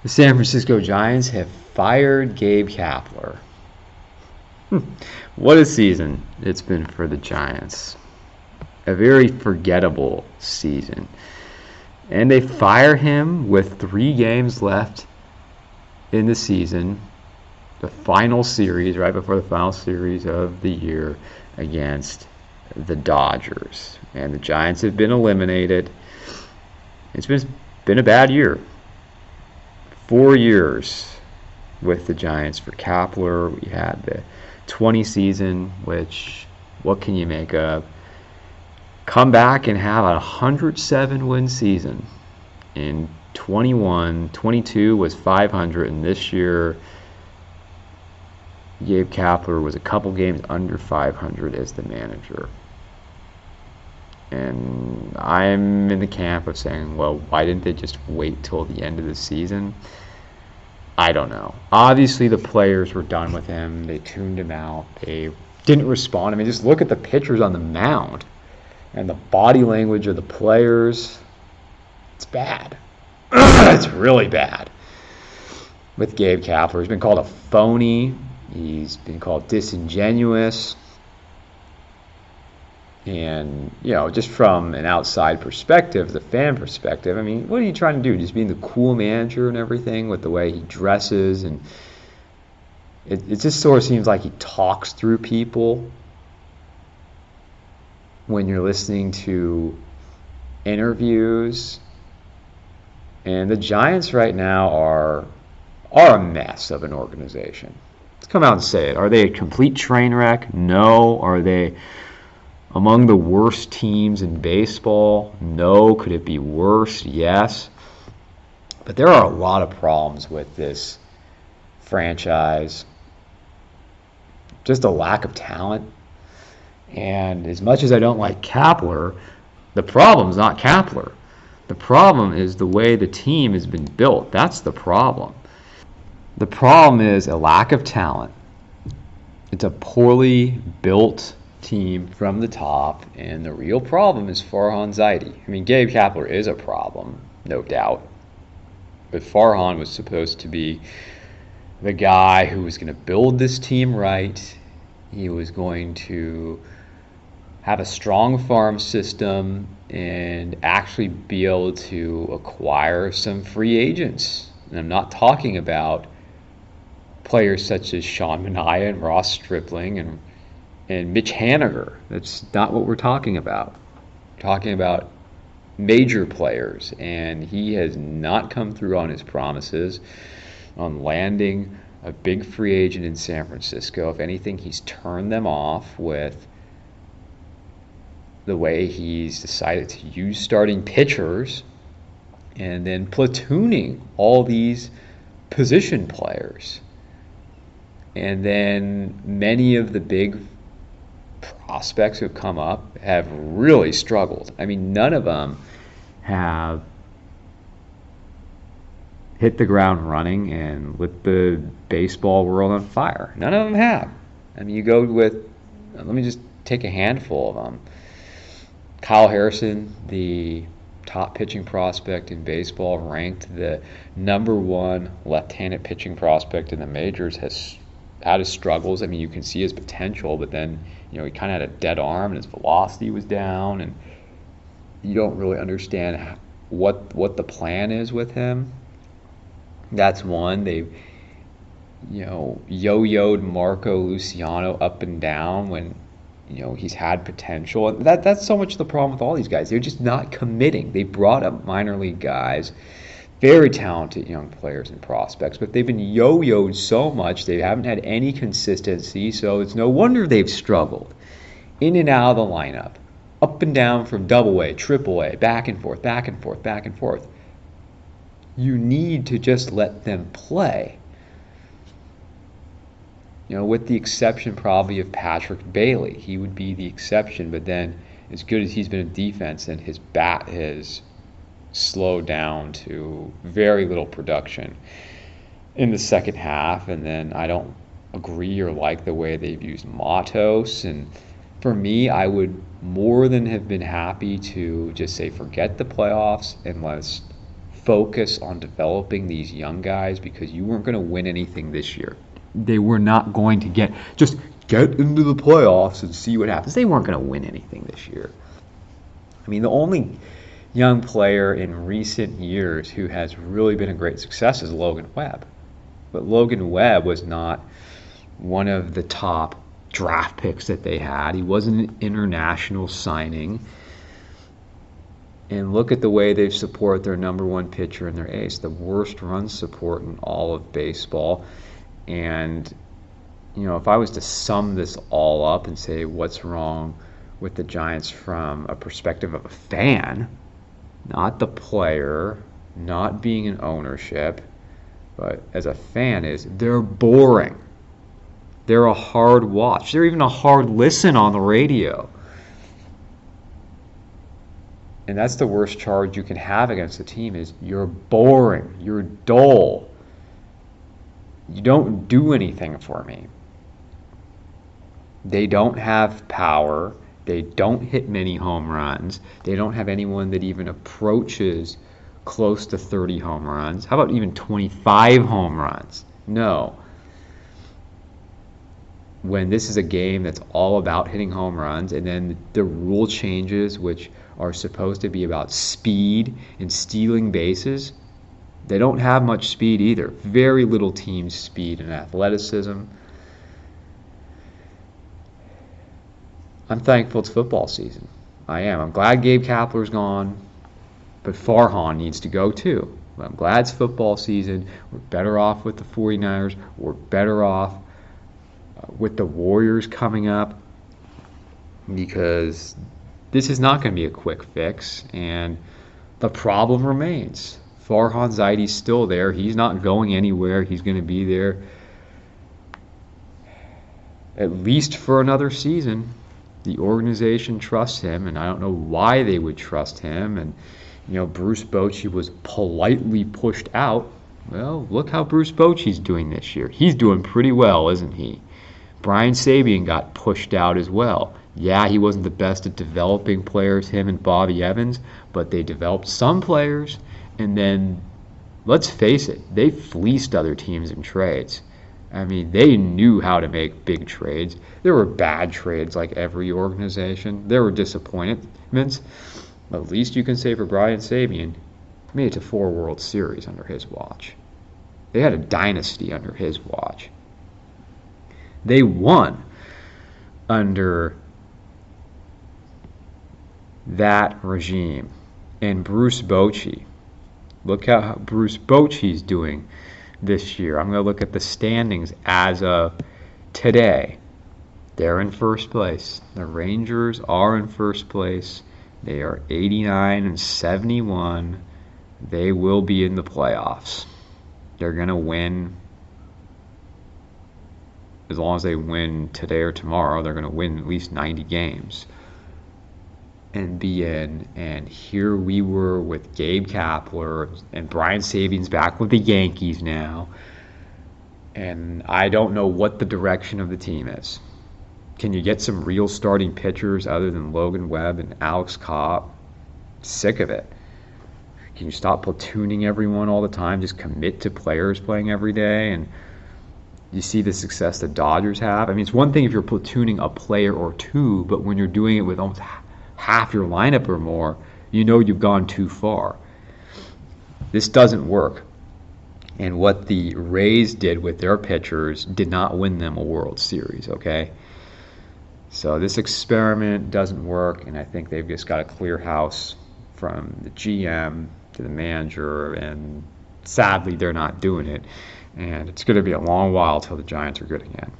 The San Francisco Giants have fired Gabe Kapler. What a season it's been for the Giants. A very forgettable season. And they fire him with 3 games left in the season. The final series, right before the final series of the year against the Dodgers. And the Giants have been eliminated. It's been a bad year. 4 years with the Giants for Kapler. We had the 20 season, which, what can you make of? Come back and have a 107 win season. In 22 was 500, and this year Gabe Kapler was a couple games under 500 as the manager. And I'm in the camp of saying, well, why didn't they just wait till the end of the season? I don't know. Obviously, the players were done with him. They tuned him out. They didn't respond. I mean, just look at the pitchers on the mound and the body language of the players. It's bad. It's really bad. With Gabe Kapler, he's been called a phony. He's been called disingenuous. And, just from an outside perspective, the fan perspective, I mean, what are you trying to do? Just being the cool manager and everything with the way he dresses. And it just sort of seems like he talks through people when you're listening to interviews. And the Giants right now are a mess of an organization. Let's come out and say it. Are they a complete train wreck? No. Are they among the worst teams in baseball? No. Could it be worse? Yes. But there are a lot of problems with this franchise. Just a lack of talent. And as much as I don't like Kapler, the problem's not Kapler. The problem is the way the team has been built. That's the problem. The problem is a lack of talent. It's a poorly built team from the top, and the real problem is Farhan Zaidi. I mean, Gabe Kapler is a problem, no doubt. But Farhan was supposed to be the guy who was going to build this team right. He was going to have a strong farm system and actually be able to acquire some free agents. And I'm not talking about players such as Sean Manaea and Ross Stripling and Mitch Haniger. That's not what we're talking about. We're talking about major players, and he has not come through on his promises on landing a big free agent in San Francisco. If anything, he's turned them off with the way he's decided to use starting pitchers and then platooning all these position players. And then many of the big prospects who have come up have really struggled. I mean, none of them have hit the ground running and lit the baseball world on fire. None of them have. I mean, you go with, let me just take a handful of them. Kyle Harrison, the top pitching prospect in baseball, ranked the #1 left-handed pitching prospect in the majors, has had his struggles. I mean, you can see his potential, but then, he kind of had a dead arm and his velocity was down, and you don't really understand what the plan is with him. That's one. They've, yo-yoed Marco Luciano up and down when, he's had potential. And that's so much the problem with all these guys. They're just not committing. They brought up minor league guys, very talented young players and prospects, but they've been yo-yoed so much they haven't had any consistency, so it's no wonder they've struggled. In and out of the lineup, up and down from AA, AAA, back and forth, back and forth, back and forth. You need to just let them play. With the exception probably of Patrick Bailey. He would be the exception, but then as good as he's been in defense, and his bat has slowed down to very little production in the second half. And then I don't agree or like the way they've used Matos. And for me, I would more than have been happy to just say forget the playoffs and let's focus on developing these young guys because you weren't going to win anything this year. They were not going to get into the playoffs and see what happens. They weren't going to win anything this year. I mean, the only young player in recent years who has really been a great success is Logan Webb. But Logan Webb was not one of the top draft picks that they had. He wasn't an international signing. And look at the way they've supported their number one pitcher and their ace, the worst run support in all of baseball. And, you know, if I was to sum this all up and say what's wrong with the Giants from a perspective of a fan, not the player, not being in ownership, but as a fan, is they're boring. They're a hard watch. They're even a hard listen on the radio. And that's the worst charge you can have against a team is you're boring, you're dull. You don't do anything for me. They don't have power. They don't hit many home runs. They don't have anyone that even approaches close to 30 home runs. How about even 25 home runs? No. When this is a game that's all about hitting home runs, and then the rule changes, which are supposed to be about speed and stealing bases, they don't have much speed either. Very little team speed and athleticism. I'm thankful it's football season. I am. I'm glad Gabe Kapler's gone, but Farhan needs to go too. But I'm glad it's football season. We're better off with the 49ers. We're better off with the Warriors coming up because this is not going to be a quick fix, and the problem remains. Farhan Zaidi's still there. He's not going anywhere. He's going to be there at least for another season. The organization trusts him, and I don't know why they would trust him. And, you know, Bruce Bochy was politely pushed out. Well, look how Bruce Bochy's doing this year. He's doing pretty well, isn't he? Brian Sabian got pushed out as well. Yeah, he wasn't the best at developing players, him and Bobby Evans, but they developed some players, and then, let's face it, they fleeced other teams in trades. I mean, they knew how to make big trades. There were bad trades like every organization. There were disappointments. At least you can say for Brian Sabian, he made it to 4 World Series under his watch. They had a dynasty under his watch. They won under that regime. And Bruce Bochy, look how Bruce Bochy's doing this year. I'm going to look at the standings as of today. They're in first place. The Rangers are in first place. They are 89 and 71. They will be in the playoffs. They're going to win. As long as they win today or tomorrow, they're going to win at least 90 games and be in. And here we were with Gabe Kapler, and Brian Sabian's back with the Yankees now. And I don't know what the direction of the team is. Can you get some real starting pitchers other than Logan Webb and Alex Cobb? Sick of it. Can you stop platooning everyone all the time? Just commit to players playing every day. And you see the success the Dodgers have. I mean, it's one thing if you're platooning a player or two, but when you're doing it with almost half your lineup or more, you know you've gone too far. This doesn't work. And what the Rays did with their pitchers did not win them a World Series, okay? So this experiment doesn't work, and I think they've just got to clear house from the GM to the manager, and sadly they're not doing it. And it's going to be a long while till the Giants are good again.